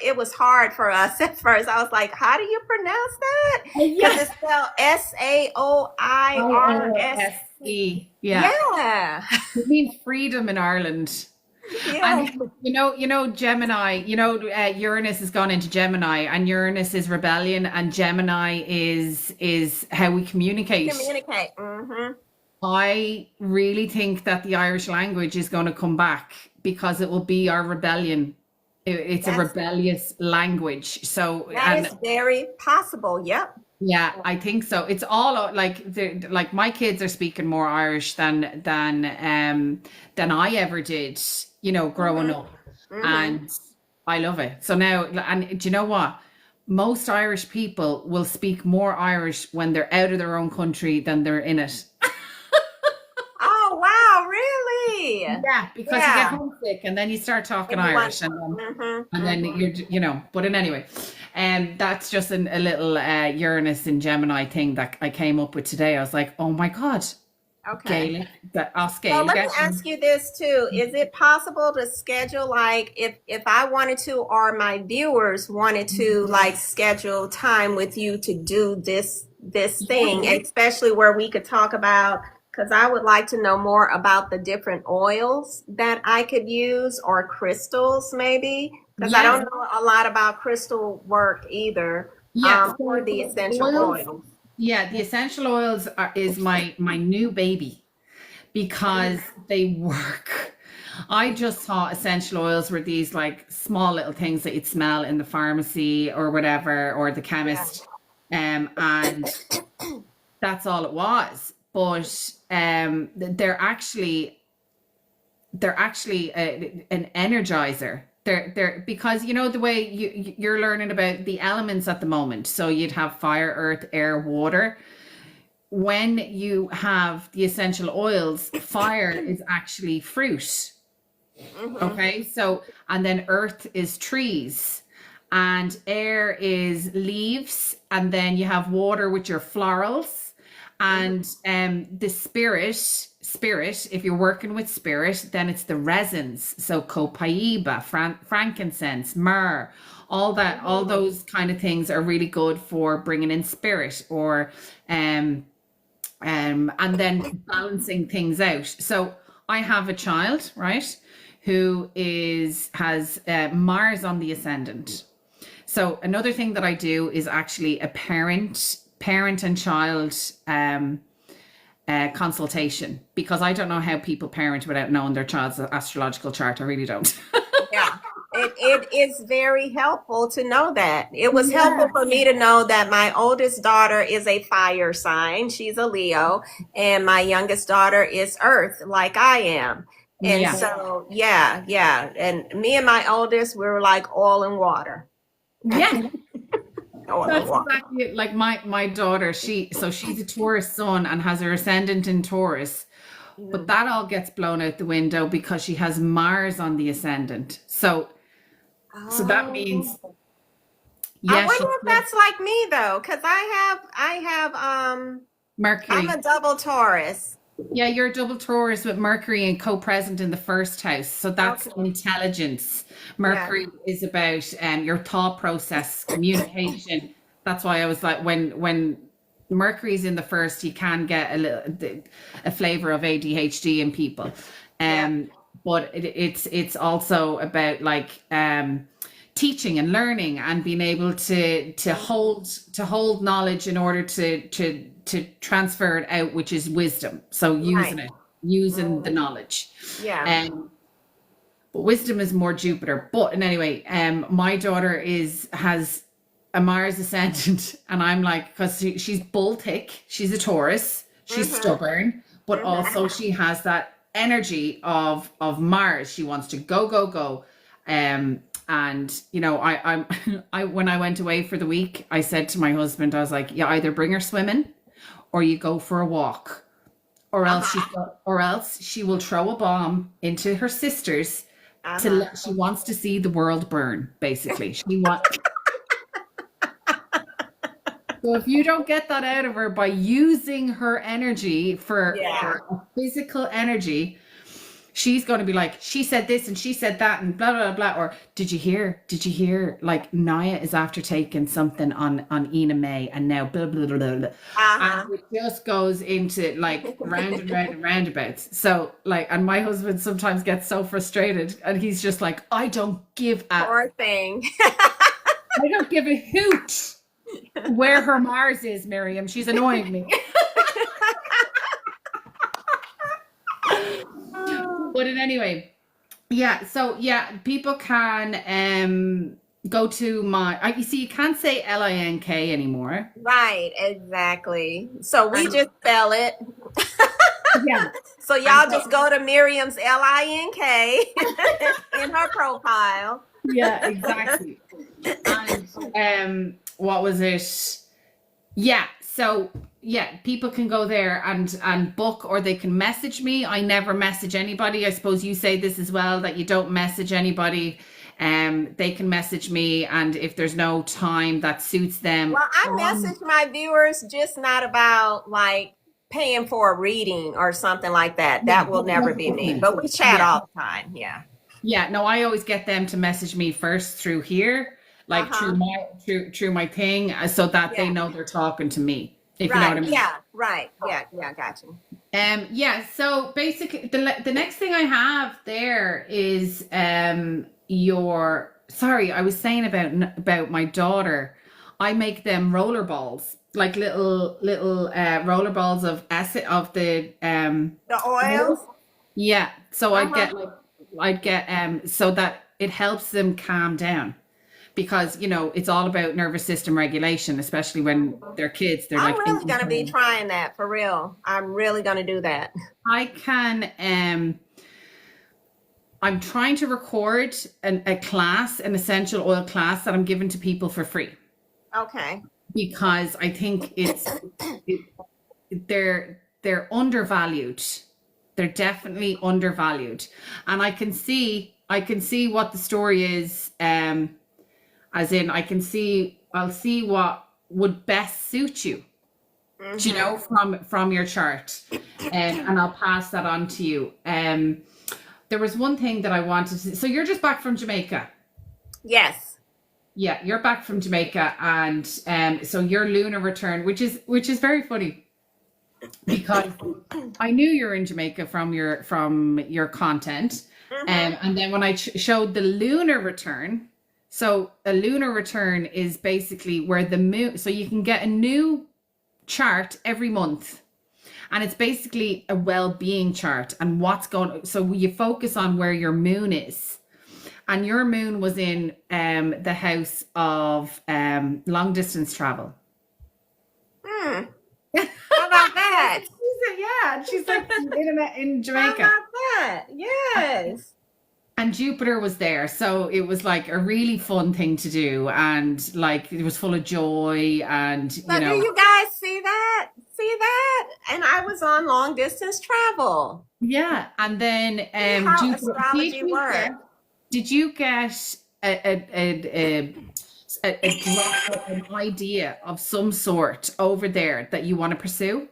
it was hard for us at first. I was like, how do you pronounce that? Because Yes. it's spelled Saoirse. IRSE. Yeah. Yeah. It means freedom in Ireland. Yeah. And Gemini, Uranus has gone into Gemini, and Uranus is rebellion, and Gemini is how we communicate. Communicate. Mm-hmm. I really think that the Irish language is going to come back because it will be our rebellion. It's a That's rebellious language. So, that and is very possible. Yep. yeah, I think so. It's all like my kids are speaking more Irish than I ever did, growing Mm-hmm. up. Mm-hmm. And I love it. So now, and do you know what? Most Irish people will speak more Irish when they're out of their own country than they're in it. Oh, wow, really? Yeah, because you get Yeah. homesick and then you start talking And you want, Irish, and then mm-hmm. but anyway, that's just a little Uranus and Gemini thing that I came up with today. I was like, oh my God, Okay. Gaelic, that Os Well, let me Gaelic. ask you this too. Is it possible to schedule, like, if I wanted to, or my viewers wanted to, like, schedule time with you to do this thing, especially where we could talk about, because I would like to know more about the different oils that I could use, or crystals maybe, because I Yes, don't know a lot about crystal work either, yeah. or So the essential oils, oils. yeah, the essential oils is my new baby because they work. I just thought essential oils were these like small little things that you'd smell in the pharmacy or whatever, or the Yeah. chemist. And that's all it was. But they're actually an energizer. They're because the way you're learning about the elements at the moment. So you'd have fire, earth, air, water. When you have the essential oils, fire is actually fruit. Mm-hmm. Okay, so and then earth is trees, and air is leaves, and then you have water, which are florals, and the spirit, if you're working with spirit, then it's the resins. So copaiba, frankincense, myrrh, all Mm-hmm. those kind of things are really good for bringing in spirit, or and then balancing things out. So I have a child, right, who has Mars on the ascendant. So another thing that I do is actually a parent and child consultation, because I don't know how people parent without knowing their child's astrological chart. I really don't. Yeah, it is very helpful to know that. It was helpful Yeah. for me to know that my oldest daughter is a fire sign. She's a Leo, and my youngest daughter is Earth, like I am. And Yeah. so, yeah, yeah. And me and my oldest, we were like oil and water. Yeah. Oil and That's water. exactly it. Like my daughter, she's a Taurus sun and has her ascendant in Taurus. But that all gets blown out the window because she has Mars on the ascendant. So that means, Oh, I yes, wonder if that's like me though, because I'm Mercury. a double Taurus. Yeah, you're a double Taurus with Mercury and co-present in the first house. So that's Okay. intelligence. Yeah. Mercury is about your thought process, communication. That's why I was like, when Mercury's in the first, you can get a flavor of ADHD in people. Yeah. But it's also about like teaching and learning and being able to hold knowledge in order to transfer it out, which is wisdom. So Right. using it. using the knowledge. Yeah. But wisdom is more Jupiter. But in anyway, my daughter has a Mars ascendant, and I'm like, because she's bull thick, she's a Taurus, she's stubborn, but also she has that energy of Mars. She wants to go, go, go. And you know, I when I went away for the week, I said to my husband, I was like, you either bring her swimming or you go for a walk, or else she will throw a bomb into her sisters she wants to see the world burn, basically. So if you don't get that out of her by using her energy for a physical energy, she's going to be like, she said this and she said that and blah, blah, blah. Or did you hear, like Naya is after taking something on Ina May and now blah, blah, blah, blah. And it just goes into like round and round and roundabouts. So like, and my husband sometimes gets so frustrated and he's just like, I don't give a Poor thing. I don't give a hoot where her Mars is, Miriam. She's annoying me. But in anyway, so people can go to my you see, you can't say LINK anymore. Right, exactly. So we just spell it. Yeah. So y'all just go to Miriam's LINK in her profile. Yeah, exactly. And what was it? Yeah. So people can go there and book, or they can message me. I never message anybody. I suppose you say this as well, that you don't message anybody. They can message me, and if there's no time that suits them. Well, I message my viewers, just not about like paying for a reading or something like that. That will never be me. But we chat all the time. Yeah. Yeah. No, I always get them to message me first through here. Like through my thing, so that they know they're talking to me. If you know what I mean. Yeah, right. Yeah, got you. So basically the next thing I have there is sorry, I was saying about my daughter. I make them roller balls, like little roller balls of acid of the oils. Yeah. So I'd get so that it helps them calm down. Because, you know, it's all about nervous system regulation, especially when they're kids. They're I'm really going to be trying that for real. I'm really going to do that. I'm trying to record a class, an essential oil class that I'm giving to people for free. Okay. Because I think they're undervalued. They're definitely undervalued. And I can see what the story is, as in, I'll see what would best suit you, you know, from your chart, and I'll pass that on to you. There was one thing that I wanted to. So you're just back from Jamaica. Yes. Yeah, you're back from Jamaica, and so your lunar return, which is very funny, because I knew you're in Jamaica from your content, and then when I showed the lunar return. So a lunar return is basically where the moon, so you can get a new chart every month, and it's basically a well-being chart and so you focus on where your moon is, and your moon was in the house of long distance travel. How about that? She's like in Jamaica. How about that? Yes. And Jupiter was there, so it was like a really fun thing to do, and like it was full of joy, and do you guys see that? And I was on long distance travel. Yeah, and then how astrology works. Did you get an idea of some sort over there that you want to pursue?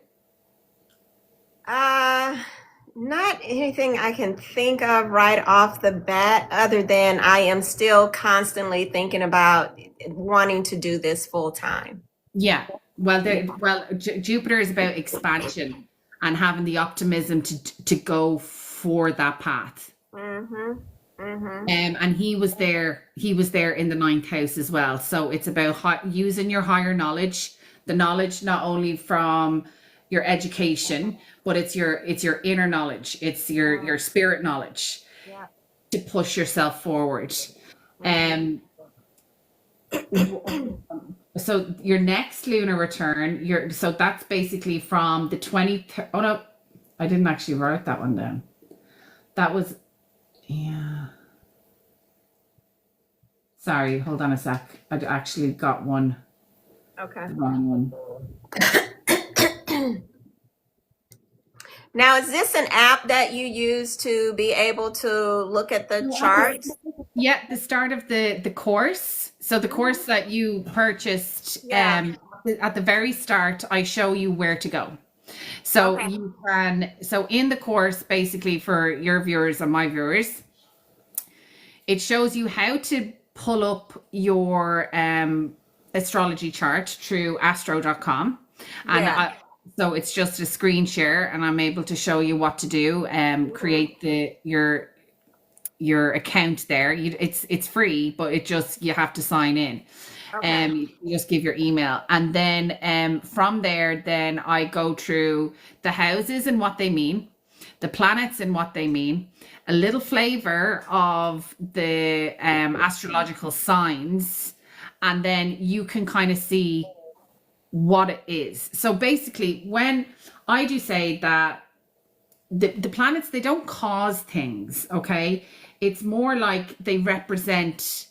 Not anything I can think of right off the bat, other than I am still constantly thinking about wanting to do this full time. Yeah. Well, Jupiter is about expansion and having the optimism to go for that path. And he was there in the 9th house as well. So it's about using your higher knowledge, the knowledge not only from your education, but it's your inner knowledge. It's your spirit knowledge Yeah. to push yourself forward. Um, so your next lunar return, so that's basically from the 23rd. Oh no, I didn't actually write that one down. That was, yeah. Sorry, hold on a sec. I actually got one. Okay. The wrong one. Now, is this an app that you use to be able to look at the charts? Yeah, the start of the course. So the course that you purchased, Yeah. at the very start, I show you where to go. So Okay. you can, so in the course, basically for your viewers and my viewers, it shows you how to pull up your astrology chart through astro.com. And Yeah. so it's just a screen share, and I'm able to show you what to do, create your account there. It's free, but you have to sign in. Okay. You just give your email, and then from there, then I go through the houses and what they mean, the planets and what they mean, a little flavor of the astrological signs, and then you can kind of see what it is. So basically, when I do say that the planets, they don't cause things, okay? It's more like they represent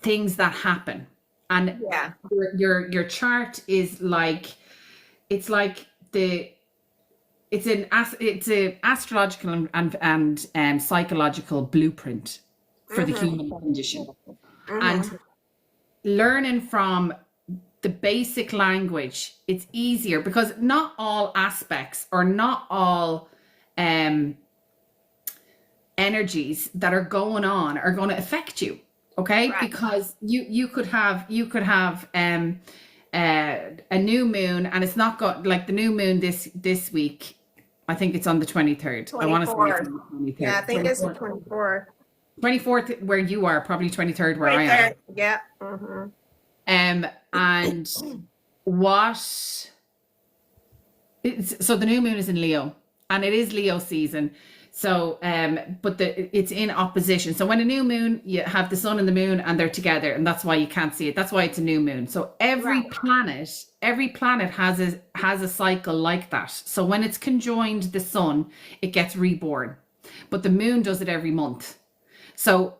things that happen. And Yeah. your chart is like, it's like it's a astrological and psychological blueprint for the human condition. And learning from the basic language, it's easier because not all aspects or not all energies that are going on are going to affect you. Okay. Right. Because you could have a new moon, and it's not got like the new moon this week. I think it's on the 23rd. I want to say it's on the 23rd. Yeah, I think it's the 24th. 24th where you are, probably 23rd where I am. Yeah. And what so the new moon is in Leo, and it is Leo season. So but it's in opposition. So when a new moon, you have the sun and the moon, and they're together, and that's why you can't see it. That's why it's a new moon. So every planet has a cycle like that. So when it's conjoined the sun, it gets reborn. But the moon does it every month. So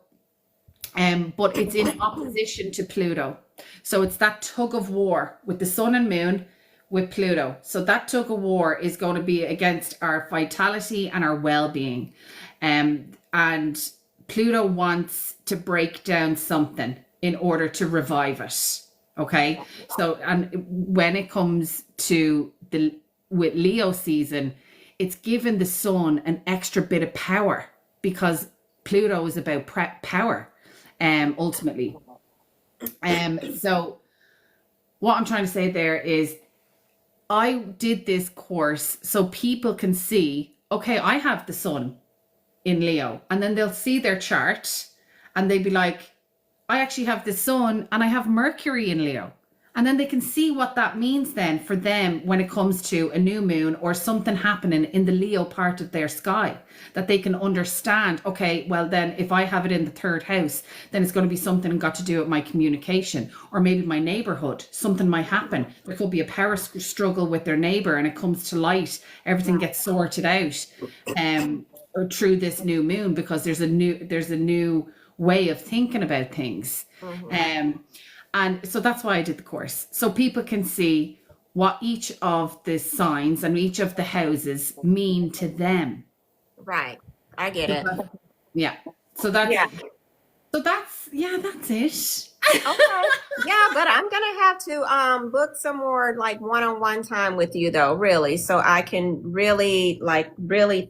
but it's in opposition to Pluto. So it's that tug of war with the sun and moon with Pluto. So that tug of war is going to be against our vitality and our well-being. And Pluto wants to break down something in order to revive it. Okay. So, and when it comes to with Leo season, it's given the sun an extra bit of power, because Pluto is about power, ultimately. So what I'm trying to say there is, I did this course so people can see, okay, I have the sun in Leo, and then they'll see their chart and they'd be like, I actually have the sun and I have Mercury in Leo. And then they can see what that means then for them when it comes to a new moon or something happening in the Leo part of their sky, that they can understand, okay, well then if I have it in the third house, then it's going to be something got to do with my communication, or maybe my neighborhood, something might happen. There could be a power struggle with their neighbor, and it comes to light, everything gets sorted out through this new moon, because there's a new way of thinking about things. And so that's why I did the course, so people can see what each of the signs and each of the houses mean to them. Right. I get it. Yeah. So that's Yeah. that's it. Okay. Yeah, but I'm gonna have to book some more like one-on-one time with you though, really, so I can really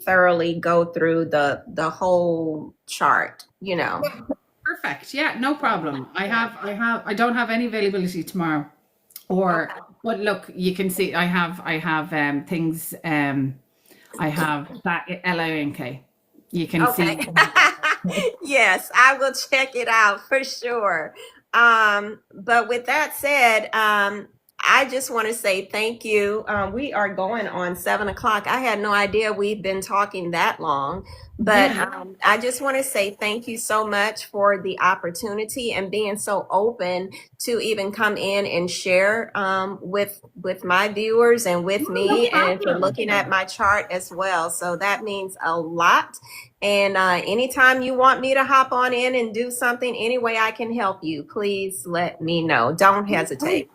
thoroughly go through the whole chart, you know. Perfect. Yeah, no problem. I don't have any availability tomorrow, but look, you can see I have things, I have that LINK. You can see. Yes, I will check it out for sure. But with that said, I just want to say thank you. We are going on 7 o'clock. I had no idea we've been talking that long, but Yeah. I just want to say thank you so much for the opportunity and being so open to even come in and share with my viewers and with No me, and for problem. looking at my chart as well. So that means a lot. And anytime you want me to hop on in and do something, any way I can help you, please let me know. Don't hesitate.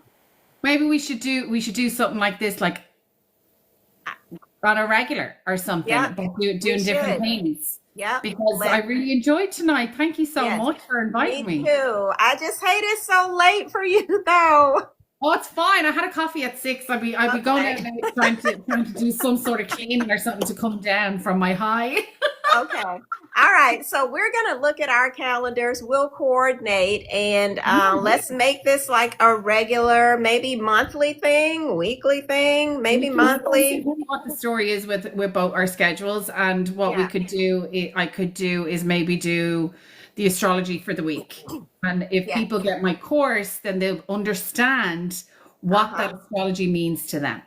Maybe we should do something like this, like on a regular or something, Yep, but we doing different should. things. Yep. Because I Let really enjoyed tonight. Thank you so yes. much for inviting Me me. too. I just hate it's so late for you though. Oh, it's fine. I had a coffee at 6. I'd be going out Okay. now trying to do some sort of cleaning or something to come down from my high. Okay. All right. So we're gonna look at our calendars. We'll coordinate and let's make this like a regular, maybe monthly thing, weekly thing, We maybe can see monthly. what the story is with both our schedules, and what we Yeah. could do. I could do is maybe do the astrology for the week, and if Yeah. people get my course, then they'll understand what Uh-huh. that astrology means to them.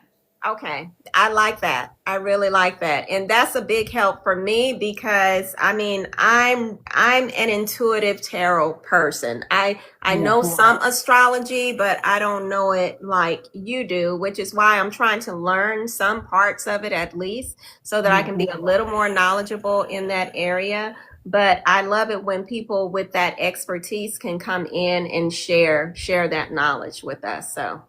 Okay, I like that. I really like that. And that's a big help for me because I mean, I'm an intuitive tarot person. I Yeah. know some astrology, but I don't know it like you do, which is why I'm trying to learn some parts of it at least so that I Yeah. can be a little more knowledgeable in that area. But I love it when people with that expertise can come in and share that knowledge with us. So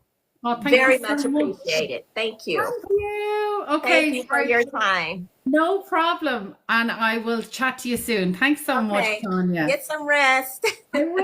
Oh, thank you very so much much. appreciated. Thank you. Thank you. Thank Okay, you for right. your time. No problem. And I will chat to you soon. Thanks so much, Okay. Tonya. Get some rest. I will.